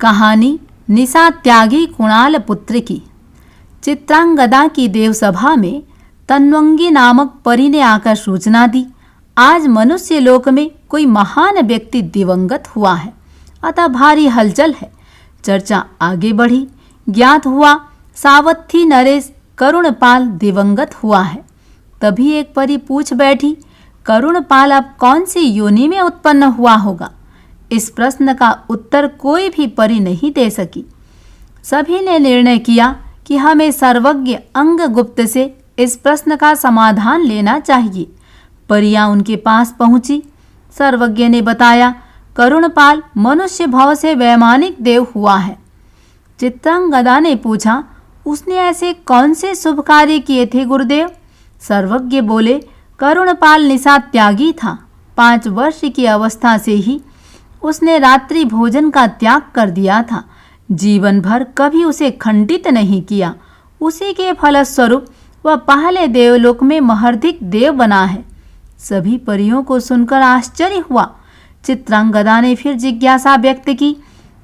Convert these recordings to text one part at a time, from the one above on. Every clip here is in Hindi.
कहानी निशा त्यागी कुणाल पुत्र की। चित्रांगदा की देवसभा में तन्वंगी नामक परी ने आकर सूचना दी, आज मनुष्य लोक में कोई महान व्यक्ति दिवंगत हुआ है, अतः भारी हलचल है। चर्चा आगे बढ़ी, ज्ञात हुआ सावथी नरेश करुणपाल दिवंगत हुआ है। तभी एक परी पूछ बैठी, करुणपाल अब कौन सी योनि में उत्पन्न हुआ होगा? इस प्रश्न का उत्तर कोई भी परी नहीं दे सकी। सभी ने निर्णय किया कि हमें सर्वज्ञ अंगगुप्त से इस प्रश्न का समाधान लेना चाहिए। परियां उनके पास पहुंची। सर्वज्ञ ने बताया, करुणपाल मनुष्य भाव से वैमानिक देव हुआ है। चित्रांगदा ने पूछा, उसने ऐसे कौन से शुभ कार्य किए थे गुरुदेव? सर्वज्ञ बोले, करुणपाल निशा त्यागी था। 5 वर्ष की अवस्था से ही उसने रात्रि भोजन का त्याग कर दिया था। जीवन भर कभी उसे खंडित नहीं किया। उसी के फलस्वरूप वह पहले देवलोक में महर्धिक देव बना है। सभी परियों को सुनकर आश्चर्य हुआ। चित्रांगदा ने फिर जिज्ञासा व्यक्त की,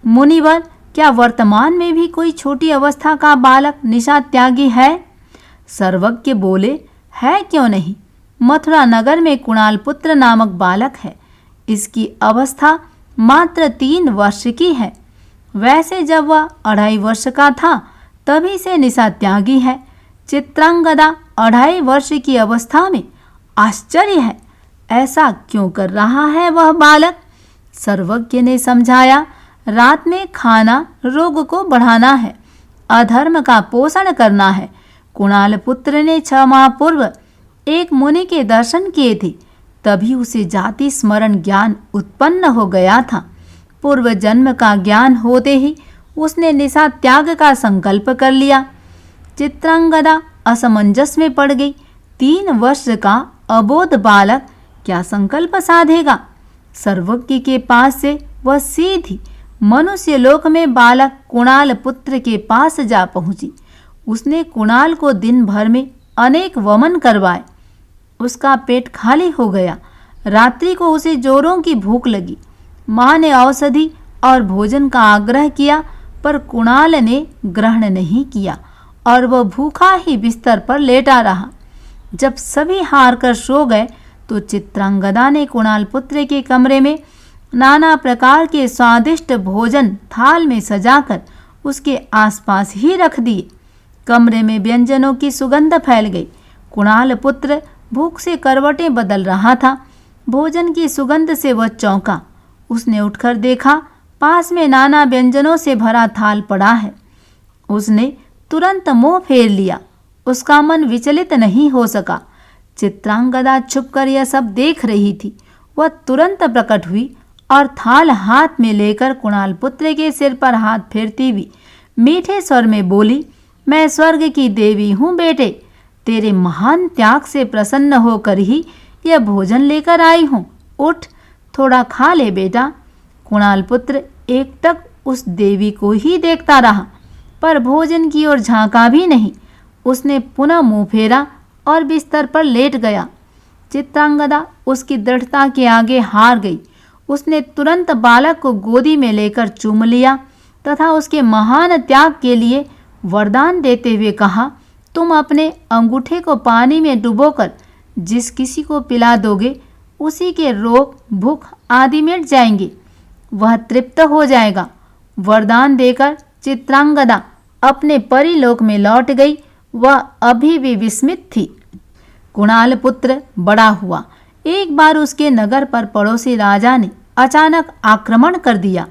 मुनिवर, क्या वर्तमान में भी कोई छोटी अवस्था का बालक निशा त्यागी है? सर्वज्ञ बोले, है क्यों नहीं। मथुरा नगर में कुणाल पुत्र नामक बालक है। इसकी अवस्था मात्र 3 वर्ष की है। वैसे जब वह 2.5 वर्ष का था तभी से निशा त्यागी है। चित्रांगदा 2.5 वर्ष की अवस्था में आश्चर्य है, ऐसा क्यों कर रहा है वह बालक? सर्वज्ञ ने समझाया, रात में खाना रोग को बढ़ाना है, अधर्म का पोषण करना है। कुणाल पुत्र ने 6 माह पूर्व एक मुनि के दर्शन किए थे, तभी उसे जाति स्मरण ज्ञान उत्पन्न हो गया था। पूर्व जन्म का ज्ञान होते ही उसने निशा त्याग का संकल्प कर लिया। चित्रांगदा असमंजस में पड़ गई। 3 वर्ष का अबोध बालक क्या संकल्प साधेगा? सर्वज्ञ के पास से वह सीधी मनुष्य लोक में बालक कुणाल पुत्र के पास जा पहुंची। उसने कुणाल को दिन भर में अनेक वमन करवाए। उसका पेट खाली हो गया। रात्रि को उसे जोरों की भूख लगी। माँ ने औषधि और भोजन का आग्रह किया, पर कुणाल ने ग्रहण नहीं किया और वह भूखा ही बिस्तर पर लेटा रहा। जब सभी हार कर सो गए तो चित्रांगदा ने कुणाल पुत्र के कमरे में नाना प्रकार के स्वादिष्ट भोजन थाल में सजाकर उसके आसपास ही रख दिए। कमरे में व्यंजनों की सुगंध फैल गई। कुणाल पुत्र भूख से करवटें बदल रहा था। भोजन की सुगंध से वह चौंका। उसने उठकर देखा, पास में नाना व्यंजनों से भरा थाल पड़ा है। उसने तुरंत मुंह फेर लिया। उसका मन विचलित नहीं हो सका। चित्रांगदा छुपकर यह सब देख रही थी। वह तुरंत प्रकट हुई और थाल हाथ में लेकर कुणाल पुत्र के सिर पर हाथ फेरती हुई मीठे स्वर में बोली, मैं स्वर्ग की देवी हूँ बेटे, तेरे महान त्याग से प्रसन्न होकर ही यह भोजन लेकर आई हूँ। उठ, थोड़ा खा ले बेटा। कुणाल पुत्र एकटक उस देवी को ही देखता रहा, पर भोजन की ओर झांका भी नहीं। उसने पुनः मुंह फेरा और बिस्तर पर लेट गया। चित्रांगदा उसकी दृढ़ता के आगे हार गई। उसने तुरंत बालक को गोदी में लेकर चूम लिया तथा उसके महान त्याग के लिए वरदान देते हुए कहा, तुम अपने अंगूठे को पानी में डुबोकर जिस किसी को पिला दोगे उसी के रोग भूख आदि मिट जाएंगे, वह तृप्त हो जाएगा। वरदान देकर चित्रांगदा अपने परिलोक में लौट गई। वह अभी भी विस्मित थी। कुणाल पुत्र बड़ा हुआ। एक बार उसके नगर पर पड़ोसी राजा ने अचानक आक्रमण कर दिया।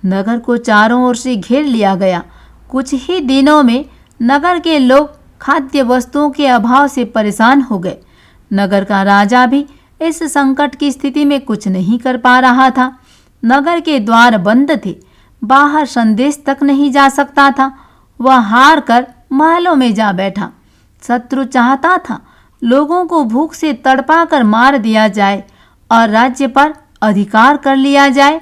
नगर को चारों ओर से घेर लिया गया। कुछ ही दिनों में नगर के लोग खाद्य वस्तुओं के अभाव से परेशान हो गए। नगर का राजा भी इस संकट की स्थिति में कुछ नहीं कर पा रहा था। नगर के द्वार बंद थे, बाहर संदेश तक नहीं जा सकता था। वह हार कर महलों में जा बैठा। शत्रु चाहता था लोगों को भूख से तड़पा कर मार दिया जाए और राज्य पर अधिकार कर लिया जाए।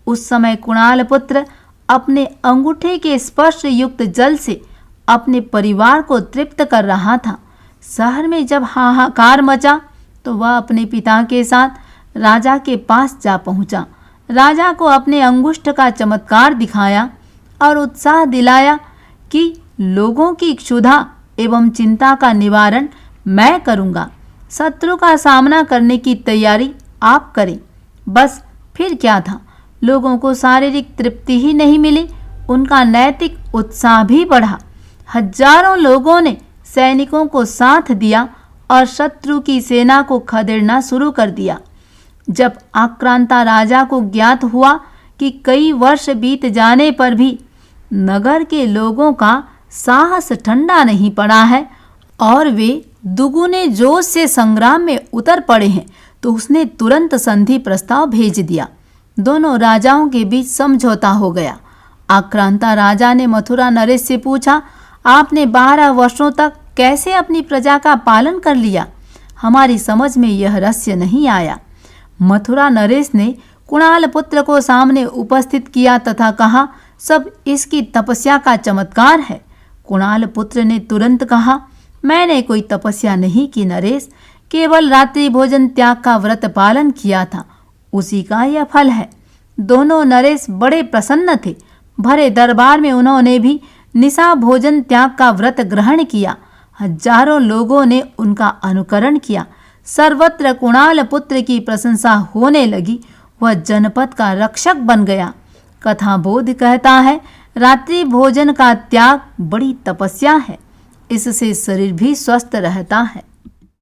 उस समय कुणाल पुत्र अपने अंगूठे के स्पर्श युक्त जल से अपने परिवार को तृप्त कर रहा था। शहर में जब हाहाकार मचा तो वह अपने पिता के साथ राजा के पास जा पहुंचा। राजा को अपने अंगुष्ठ का चमत्कार दिखाया और उत्साह दिलाया कि लोगों की क्षुधा एवं चिंता का निवारण मैं करूंगा। शत्रु का सामना करने की तैयारी आप करें। बस फिर क्या था, लोगों को शारीरिक तृप्ति ही नहीं मिली, उनका नैतिक उत्साह भी बढ़ा। हजारों लोगों ने सैनिकों को साथ दिया और शत्रु की सेना को खदेड़ना शुरू कर दिया। जब आक्रांता राजा को ज्ञात हुआ कि कई वर्ष बीत जाने पर भी नगर के लोगों का साहस ठंडा नहीं पड़ा है और वे दुगुने जोश से संग्राम में उतर पड़े हैं, तो उसने तुरंत संधि प्रस्ताव भेज दिया। दोनों राजाओं के बीच समझौता हो गया। आक्रांता राजा ने मथुरा नरेश से पूछा, आपने 12 वर्षों तक कैसे अपनी प्रजा का पालन कर लिया? हमारी समझ में यह रहस्य नहीं आया। मथुरा नरेश ने कुणाल पुत्र को सामने उपस्थित किया तथा कहा, सब इसकी तपस्या का चमत्कार है। कुणाल पुत्र ने तुरंत कहा, मैंने कोई तपस्या नहीं की नरेश, केवल रात्रि भोजन त्याग का व्रत पालन किया था, उसी का यह फल है। दोनों नरेश बड़े प्रसन्न थे। भरे दरबार में उन्होंने भी निशा भोजन त्याग का व्रत ग्रहण किया। हजारों लोगों ने उनका अनुकरण किया। सर्वत्र कुणाल पुत्र की प्रशंसा होने लगी। वह जनपद का रक्षक बन गया। कथा बोध कहता है, रात्रि भोजन का त्याग बड़ी तपस्या है, इससे शरीर भी स्वस्थ रहता है।